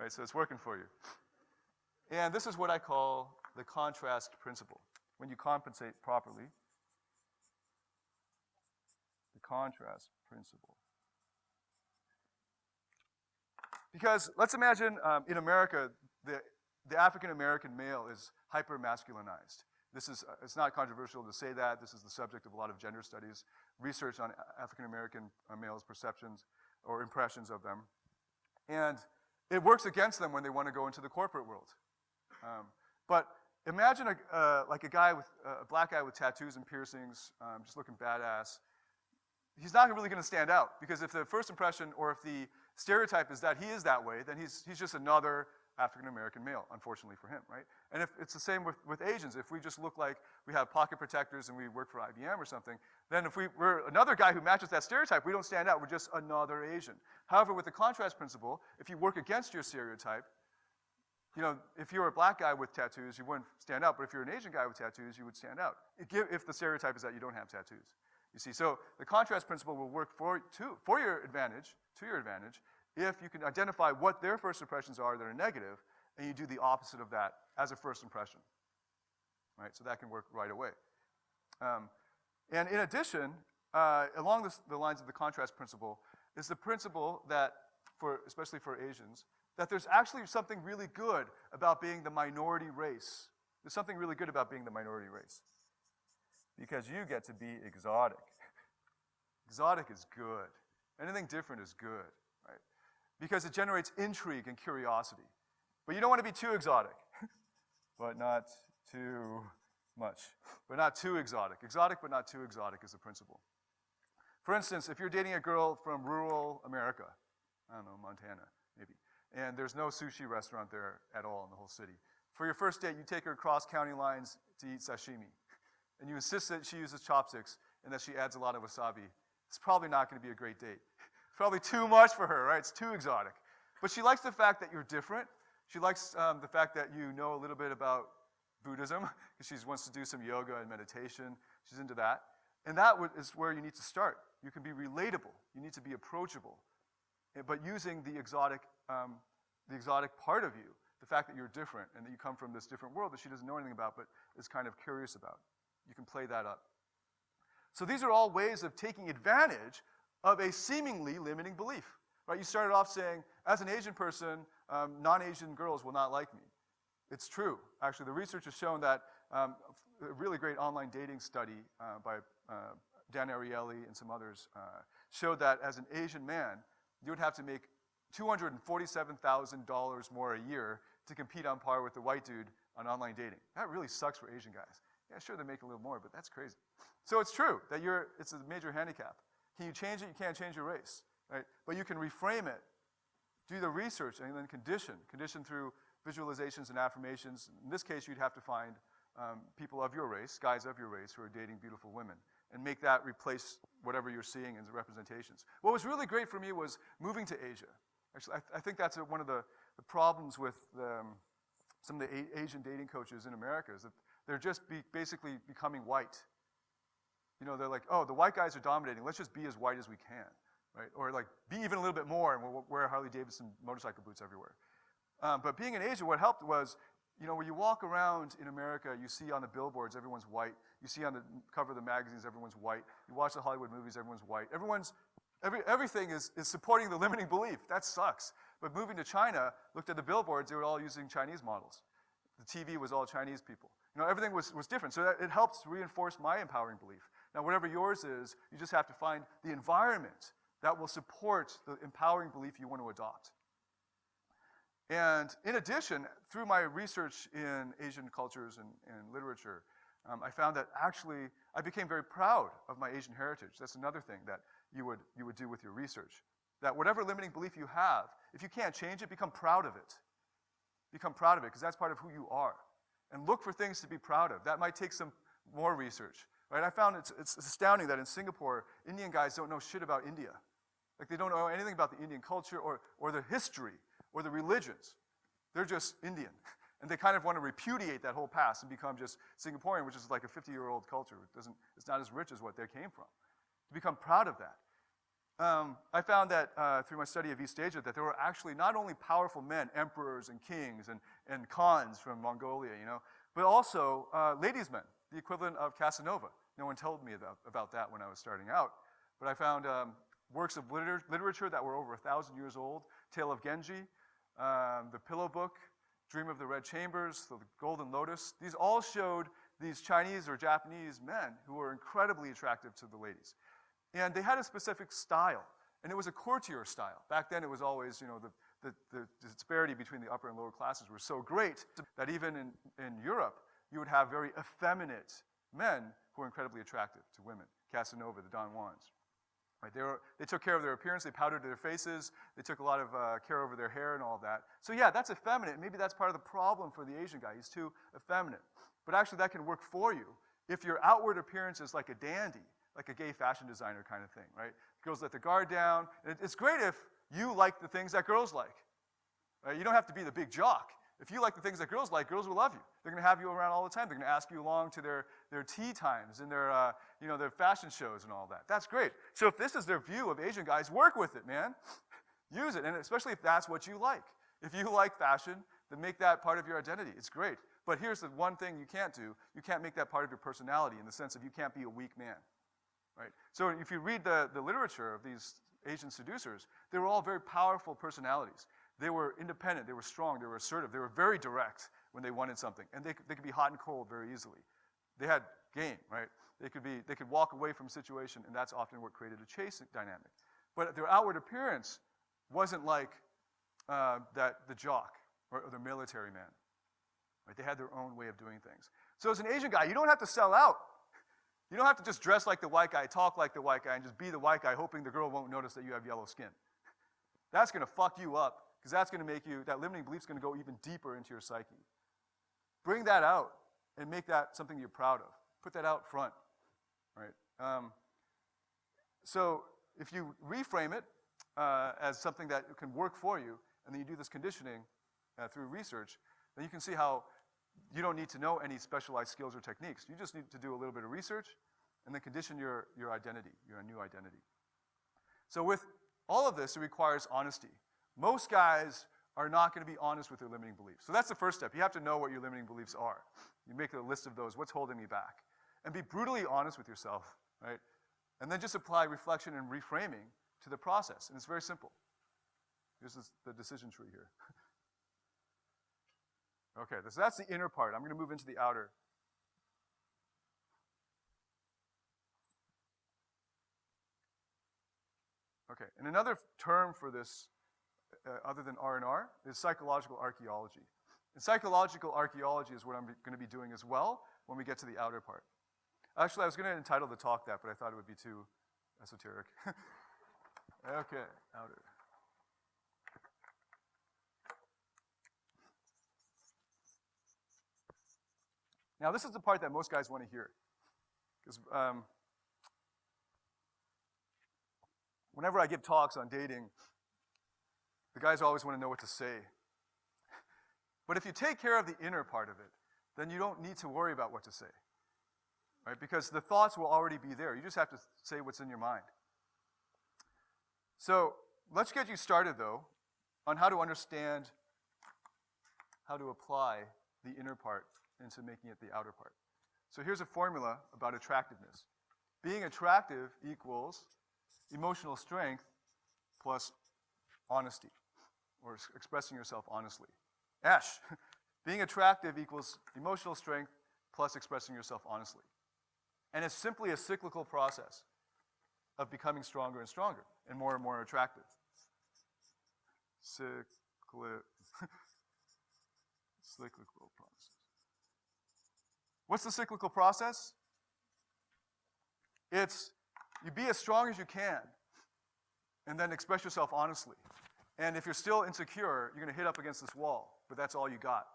right? So it's working for you. And this is what I call the contrast principle. When you compensate properly, the contrast principle. Because let's imagine in America, the African-American male is hyper-masculinized. It's not controversial to say that. This is the subject of a lot of gender studies, research on African-American males' perceptions or impressions of them. And it works against them when they want to go into the corporate world. But imagine like a black guy with tattoos and piercings, just looking badass. He's not really going to stand out, because if the first impression or if the stereotype is that he is that way, then he's just another African-American male, unfortunately for him, right? And if it's the same with Asians. If we just look like we have pocket protectors and we work for IBM or something, then if we're another guy who matches that stereotype, we don't stand out. We're just another Asian. However, with the contrast principle, if you work against your stereotype, if you're a black guy with tattoos, you wouldn't stand out. But if you're an Asian guy with tattoos, you would stand out. If the stereotype is that you don't have tattoos. You see, so the contrast principle will work for your advantage, to your advantage, if you can identify what their first impressions are that are negative, and you do the opposite of that as a first impression, right? So that can work right away. And in addition, along the lines of the contrast principle, is the principle that, especially for Asians, that there's actually something really good about being the minority race. There's something really good about being the minority race. Because you get to be exotic. Exotic is good. Anything different is good, right? Because it generates intrigue and curiosity. But you don't want to be too exotic, but not too much. But not too exotic. Exotic, but not too exotic is the principle. For instance, if you're dating a girl from rural America, I don't know, Montana, maybe, and there's no sushi restaurant there at all in the whole city. For your first date, you take her across county lines to eat sashimi. And you insist that she uses chopsticks and that she adds a lot of wasabi. It's probably not going to be a great date. It's probably too much for her, right? It's too exotic. But she likes the fact that you're different. She likes the fact that you know a little bit about Buddhism, because she wants to do some yoga and meditation. She's into that. And that is where you need to start. You can be relatable. You need to be approachable. But using the exotic part of you, the fact that you're different and that you come from this different world that she doesn't know anything about but is kind of curious about. You can play that up. So these are all ways of taking advantage of a seemingly limiting belief. Right? You started off saying, as an Asian person, non-Asian girls will not like me. It's true. Actually, the research has shown that a really great online dating study by Dan Ariely and some others showed that as an Asian man, you would have to make $247,000 more a year to compete on par with the white dude on online dating. That really sucks for Asian guys. Yeah, sure, they make a little more, but that's crazy. So it's true that it's a major handicap. Can you change it? You can't change your race, right? But you can reframe it, do the research, and then condition through visualizations and affirmations. In this case, you'd have to find people of your race, guys of your race, who are dating beautiful women, and make that replace whatever you're seeing as representations. What was really great for me was moving to Asia. Actually, I think that's one of the problems with some of the Asian dating coaches in America is that they're just basically becoming white. They're like, oh, the white guys are dominating. Let's just be as white as we can, right? Or like, be even a little bit more, and we'll wear Harley-Davidson motorcycle boots everywhere. But being in Asia, what helped was, when you walk around in America, you see on the billboards, everyone's white. You see on the cover of the magazines, everyone's white. You watch the Hollywood movies, everyone's white. Everything is supporting the limiting belief. That sucks. But moving to China, looked at the billboards, they were all using Chinese models. The TV was all Chinese people. Everything was different. So it helps reinforce my empowering belief. Now, whatever yours is, you just have to find the environment that will support the empowering belief you want to adopt. And in addition, through my research in Asian cultures and literature, I found that actually I became very proud of my Asian heritage. That's another thing that you would do with your research. That whatever limiting belief you have, if you can't change it, become proud of it. Become proud of it, because that's part of who you are. And look for things to be proud of. That might take some more research. Right? I found it's astounding that in Singapore, Indian guys don't know shit about India. Like they don't know anything about the Indian culture or the history or the religions. They're just Indian. And they kind of want to repudiate that whole past and become just Singaporean, which is like a 50-year-old culture. It's not as rich as what they came from. To become proud of that. I found that through my study of East Asia that there were actually not only powerful men, emperors and kings and khans from Mongolia, but also ladies' men, the equivalent of Casanova. No one told me about that when I was starting out. But I found works of literature that were over 1,000 years old, Tale of Genji, The Pillow Book, Dream of the Red Chambers, The Golden Lotus. These all showed these Chinese or Japanese men who were incredibly attractive to the ladies. And they had a specific style, and it was a courtier style. Back then it was always, the disparity between the upper and lower classes were so great that even in Europe, you would have very effeminate men who were incredibly attractive to women. Casanova, the Don Juans. Right? They took care of their appearance, they powdered their faces, they took a lot of care over their hair and all of that. So yeah, that's effeminate. Maybe that's part of the problem for the Asian guy. He's too effeminate. But actually that can work for you if your outward appearance is like a dandy, like a gay fashion designer kind of thing, right? Girls let their guard down. And it's great if you like the things that girls like. Right? You don't have to be the big jock. If you like the things that girls like, girls will love you. They're going to have you around all the time. They're going to ask you along to their tea times and their fashion shows and all that. That's great. So if this is their view of Asian guys, work with it, man. Use it, and especially if that's what you like. If you like fashion, then make that part of your identity. It's great. But here's the one thing you can't do. You can't make that part of your personality in the sense of you can't be a weak man. Right? So if you read the literature of these Asian seducers, they were all very powerful personalities. They were independent, they were strong, they were assertive, they were very direct when they wanted something. And they could be hot and cold very easily. They had game, right? They could walk away from a situation, and that's often what created a chase dynamic. But their outward appearance wasn't like the jock or the military man. Right? They had their own way of doing things. So as an Asian guy, you don't have to sell out. You don't have to just dress like the white guy, talk like the white guy, and just be the white guy hoping the girl won't notice that you have yellow skin. That's going to fuck you up, because that's going to make you, that limiting belief's going to go even deeper into your psyche. Bring that out and make that something you're proud of. Put that out front, right? So if you reframe it as something that can work for you, and then you do this conditioning through research, then you can see how you don't need to know any specialized skills or techniques. You just need to do a little bit of research and then condition your identity, your new identity. So with all of this, it requires honesty. Most guys are not going to be honest with their limiting beliefs. So that's the first step. You have to know what your limiting beliefs are. You make a list of those. What's holding me back? And be brutally honest with yourself, right? And then just apply reflection and reframing to the process. And it's very simple. Here's the decision tree here. Okay, so that's the inner part. I'm going to move into the outer. Okay, and another term for this, other than R&R, is psychological archaeology. And psychological archaeology is what I'm going to be doing as well when we get to the outer part. Actually, I was going to entitle the talk that, but I thought it would be too esoteric. Okay, outer. Now, this is the part that most guys want to hear. Because whenever I give talks on dating, the guys always want to know what to say. But if you take care of the inner part of it, then you don't need to worry about what to say. Right? Because the thoughts will already be there. You just have to say what's in your mind. So let's get you started, though, on how to understand how to apply the inner part into making it the outer part. So here's a formula about attractiveness. Being attractive equals emotional strength plus honesty, or expressing yourself honestly. Ash, being attractive equals emotional strength plus expressing yourself honestly. And it's simply a cyclical process of becoming stronger and stronger and more attractive. Cyclical process. What's the cyclical process? It's you be as strong as you can and then express yourself honestly. And if you're still insecure, you're going to hit up against this wall, but that's all you got.